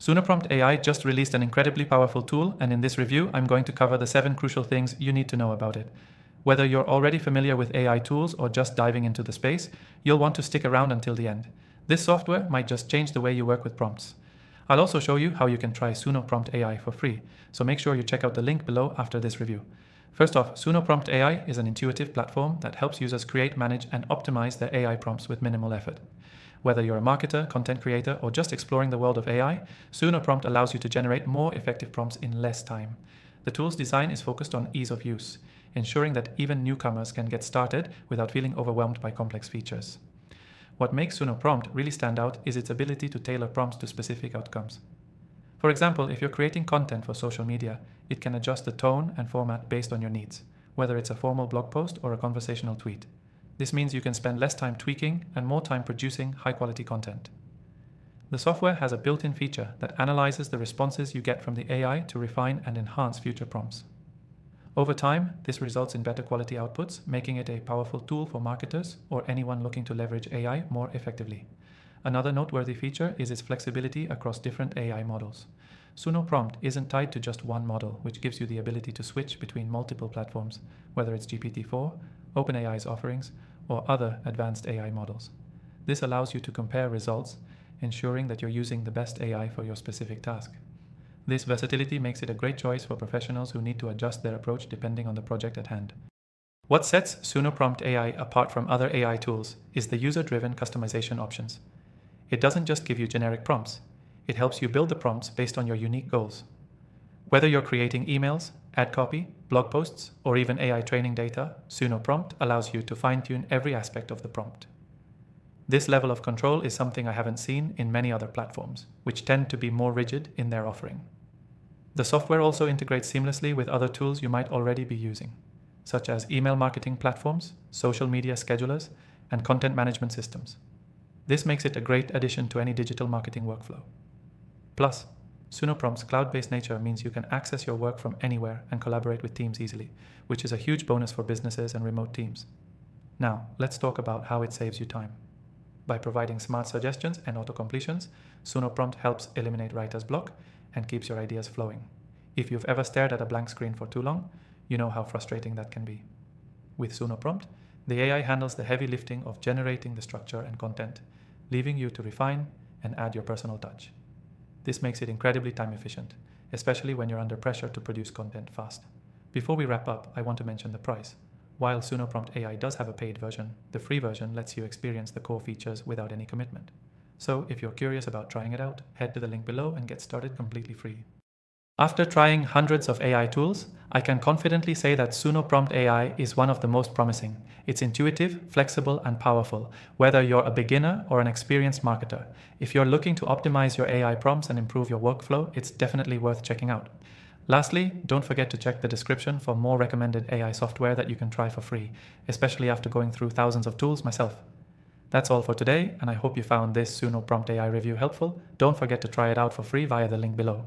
Suno Prompt AI just released an incredibly powerful tool, and in this review, I'm going to cover the 7 crucial things you need to know about it. Whether you're already familiar with AI tools or just diving into the space, you'll want to stick around until the end. This software might just change the way you work with prompts. I'll also show you how you can try Suno Prompt AI for free, so make sure you check out the link below after this review. First off, Suno Prompt AI is an intuitive platform that helps users create, manage, and optimize their AI prompts with minimal effort. Whether you're a marketer, content creator, or just exploring the world of AI, Suno Prompt allows you to generate more effective prompts in less time. The tool's design is focused on ease of use, ensuring that even newcomers can get started without feeling overwhelmed by complex features. What makes Suno Prompt really stand out is its ability to tailor prompts to specific outcomes. For example, if you're creating content for social media, it can adjust the tone and format based on your needs, whether it's a formal blog post or a conversational tweet. This means you can spend less time tweaking and more time producing high-quality content. The software has a built-in feature that analyzes the responses you get from the AI to refine and enhance future prompts. Over time, this results in better quality outputs, making it a powerful tool for marketers or anyone looking to leverage AI more effectively. Another noteworthy feature is its flexibility across different AI models. Suno Prompt isn't tied to just one model, which gives you the ability to switch between multiple platforms, whether it's GPT-4, OpenAI's offerings, or other advanced AI models. This allows you to compare results, ensuring that you're using the best AI for your specific task. This versatility makes it a great choice for professionals who need to adjust their approach depending on the project at hand. What sets Suno Prompt AI apart from other AI tools is the user-driven customization options. It doesn't just give you generic prompts, it helps you build the prompts based on your unique goals. Whether you're creating emails, ad copy, blog posts, or even AI training data, Suno Prompt allows you to fine-tune every aspect of the prompt. This level of control is something I haven't seen in many other platforms, which tend to be more rigid in their offering. The software also integrates seamlessly with other tools you might already be using, such as email marketing platforms, social media schedulers, and content management systems. This makes it a great addition to any digital marketing workflow. Plus, Suno Prompt's cloud-based nature means you can access your work from anywhere and collaborate with teams easily, which is a huge bonus for businesses and remote teams. Now, let's talk about how it saves you time. By providing smart suggestions and auto-completions, Suno Prompt helps eliminate writer's block and keeps your ideas flowing. If you've ever stared at a blank screen for too long, you know how frustrating that can be. With Suno Prompt, the AI handles the heavy lifting of generating the structure and content, leaving you to refine and add your personal touch. This makes it incredibly time efficient, especially when you're under pressure to produce content fast. Before we wrap up, I want to mention the price. While Suno Prompt AI does have a paid version, the free version lets you experience the core features without any commitment. So if you're curious about trying it out, head to the link below and get started completely free. After trying hundreds of AI tools, I can confidently say that Suno Prompt AI is one of the most promising. It's intuitive, flexible, and powerful, whether you're a beginner or an experienced marketer. If you're looking to optimize your AI prompts and improve your workflow, it's definitely worth checking out. Lastly, don't forget to check the description for more recommended AI software that you can try for free, especially after going through thousands of tools myself. That's all for today, and I hope you found this Suno Prompt AI review helpful. Don't forget to try it out for free via the link below.